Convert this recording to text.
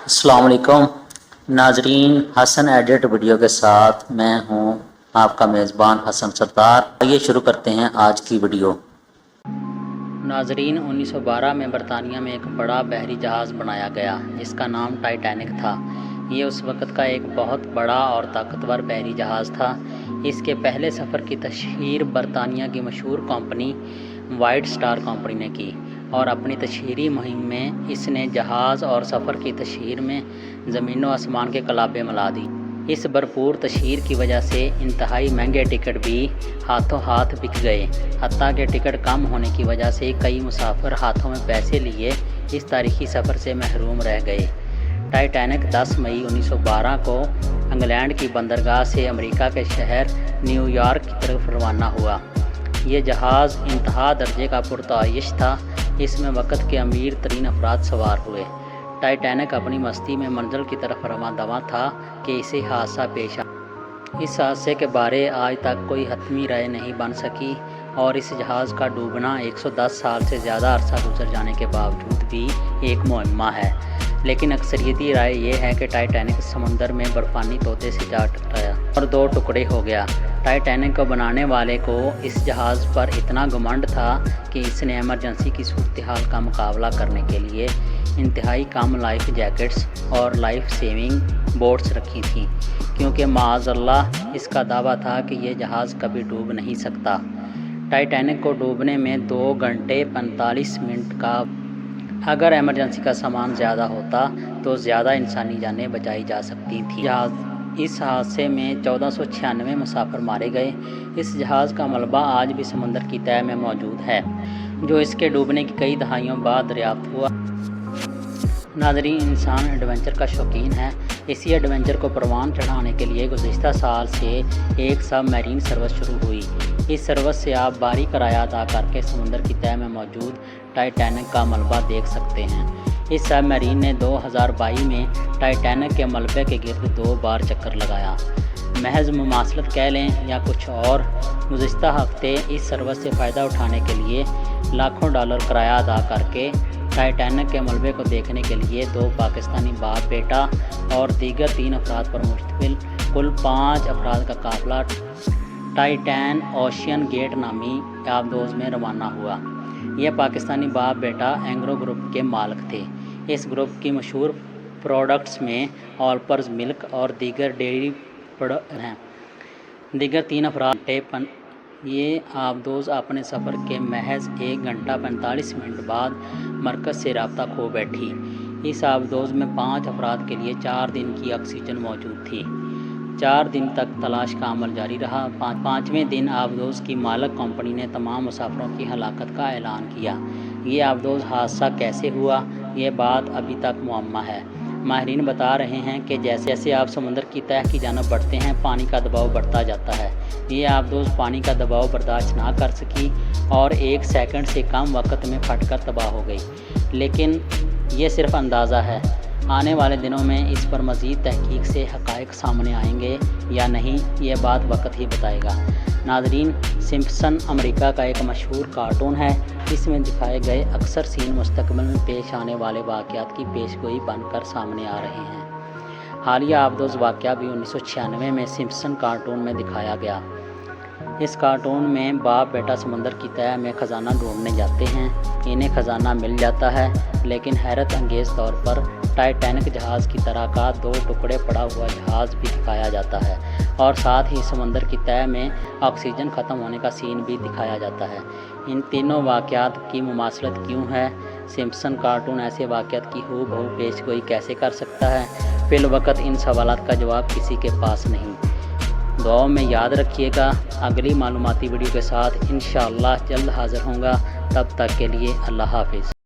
السلام علیکم ناظرین، حسن ایڈٹ ویڈیو کے ساتھ میں ہوں آپ کا میزبان حسن سردار۔ آئیے شروع کرتے ہیں آج کی ویڈیو۔ ناظرین، 1912 میں برطانیہ میں ایک بڑا بحری جہاز بنایا گیا جس کا نام ٹائٹینک تھا۔ یہ اس وقت کا ایک بہت بڑا اور طاقتور بحری جہاز تھا۔ اس کے پہلے سفر کی تشہیر برطانیہ کی مشہور کمپنی وائٹ سٹار کمپنی نے کی، اور اپنی تشہیری مہم میں اس نے جہاز اور سفر کی تشہیر میں زمین و آسمان کے قلابے ملا دی۔ اس بھرپور تشہیر کی وجہ سے انتہائی مہنگے ٹکٹ بھی ہاتھوں ہاتھ بک گئے، حتیٰ کہ ٹکٹ کم ہونے کی وجہ سے کئی مسافر ہاتھوں میں پیسے لیے اس تاریخی سفر سے محروم رہ گئے۔ ٹائٹینک 10 مئی 1912 کو انگلینڈ کی بندرگاہ سے امریکہ کے شہر نیو یارک کی طرف روانہ ہوا۔ یہ جہاز انتہا درجے کا پرتعیش تھا۔ اس میں وقت کے امیر ترین افراد سوار ہوئے۔ ٹائٹینک اپنی مستی میں منزل کی طرف رواں دواں تھا کہ اسے حادثہ پیش آیا۔ اس حادثے کے بارے آج تک کوئی حتمی رائے نہیں بن سکی، اور اس جہاز کا ڈوبنا 110 سال سے زیادہ عرصہ گزر جانے کے باوجود بھی ایک معمہ ہے۔ لیکن اکثریتی رائے یہ ہے کہ ٹائٹینک سمندر میں برفانی طوطے سے جا ٹکرایا اور 2 ٹکڑے ہو گیا۔ ٹائٹینک کو بنانے والے کو اس جہاز پر اتنا گھمنڈ تھا کہ اس نے ایمرجنسی کی صورتحال کا مقابلہ کرنے کے لیے انتہائی کم لائف جیکٹس اور لائف سیونگ بوٹس رکھی تھیں، کیونکہ معاذ اللہ اس کا دعویٰ تھا کہ یہ جہاز کبھی ڈوب نہیں سکتا۔ ٹائٹینک کو ڈوبنے میں 2 گھنٹے 45 منٹ کا اگر ایمرجنسی کا سامان زیادہ ہوتا تو زیادہ انسانی جانیں بچائی جا سکتی تھیں۔ اس حادثے میں 1496 مسافر مارے گئے۔ اس جہاز کا ملبہ آج بھی سمندر کی تہہ میں موجود ہے، جو اس کے ڈوبنے کی کئی دہائیوں بعد دریافت ہوا۔ ناظرین، انسان ایڈونچر کا شوقین ہے۔ اسی ایڈونچر کو پروان چڑھانے کے لیے گزشتہ سال سے ایک سب میرین سروس شروع ہوئی۔ اس سروس سے آپ بھاری کرایہ ادا کر کے سمندر کی تہہ میں موجود ٹائٹینک کا ملبہ دیکھ سکتے ہیں۔ اس سب میرین نے 2022 میں ٹائٹینک کے ملبے کے گرد 2 بار چکر لگایا۔ محض مماثلت کہہ لیں یا کچھ اور، گزشتہ ہفتے اس سروس سے فائدہ اٹھانے کے لیے لاکھوں ڈالر کرایہ ادا کر کے ٹائٹینک کے ملبے کو دیکھنے کے لیے 2 پاکستانی باپ بیٹا اور دیگر 3 افراد پر مشتمل کل 5 افراد کا قافلہ ٹائٹین اوشین گیٹ نامی آبدوز میں روانہ ہوا۔ یہ پاکستانی باپ بیٹا اینگرو گروپ کے مالک تھے۔ اس گروپ کی مشہور پروڈکٹس میں آلپرز ملک اور دیگر ڈیری پروڈکٹ ہیں۔ دیگر 3 افراد یہ آبدوز اپنے سفر کے محض 1 گھنٹہ 45 منٹ بعد مرکز سے رابطہ کھو بیٹھی۔ اس آبدوز میں 5 افراد کے لیے 4 دن کی آکسیجن موجود تھی۔ 4 دن تک تلاش کا عمل جاری رہا۔ 5ویں دن آبدوز کی مالک کمپنی نے تمام مسافروں کی ہلاکت کا اعلان کیا۔ یہ آبدوز حادثہ کیسے ہوا، یہ بات ابھی تک معمہ ہے۔ ماہرین بتا رہے ہیں کہ جیسے جیسے آپ سمندر کی تہہ کی جانب بڑھتے ہیں، پانی کا دباؤ بڑھتا جاتا ہے۔ یہ آبدوز پانی کا دباؤ برداشت نہ کر سکی اور 1 سیکنڈ سے کم وقت میں پھٹ کر تباہ ہو گئی۔ لیکن یہ صرف اندازہ ہے۔ آنے والے دنوں میں اس پر مزید تحقیق سے حقائق سامنے آئیں گے یا نہیں، یہ بات وقت ہی بتائے گا۔ ناظرین، سمپسن امریکہ کا ایک مشہور کارٹون ہے۔ اس میں دکھائے گئے اکثر سین مستقبل میں پیش آنے والے واقعات کی پیشگوئی بن کر سامنے آ رہے ہیں۔ حالیہ آبدوز واقعہ بھی 1996 میں سمپسن کارٹون میں دکھایا گیا۔ اس کارٹون میں باپ بیٹا سمندر کی تہہ میں خزانہ ڈھونڈنے جاتے ہیں۔ انہیں خزانہ مل جاتا ہے، لیکن حیرت انگیز طور پر ٹائٹینک جہاز کی طرح کا 2 ٹکڑے پڑا ہوا جہاز بھی دکھایا جاتا ہے، اور ساتھ ہی سمندر کی تہہ میں آکسیجن ختم ہونے کا سین بھی دکھایا جاتا ہے۔ ان تینوں واقعات کی مماثلت کیوں ہے؟ سمپسن کارٹون ایسے واقعات کی ہو بہو پیشگوئی کیسے کر سکتا ہے؟ فی الوقت ان سوالات کا جواب کسی کے پاس نہیں۔ دعاؤں میں یاد رکھیے گا۔ اگلی معلوماتی ویڈیو کے ساتھ انشاءاللہ جلد حاضر ہوں گا۔ تب تک کے لیے اللہ حافظ۔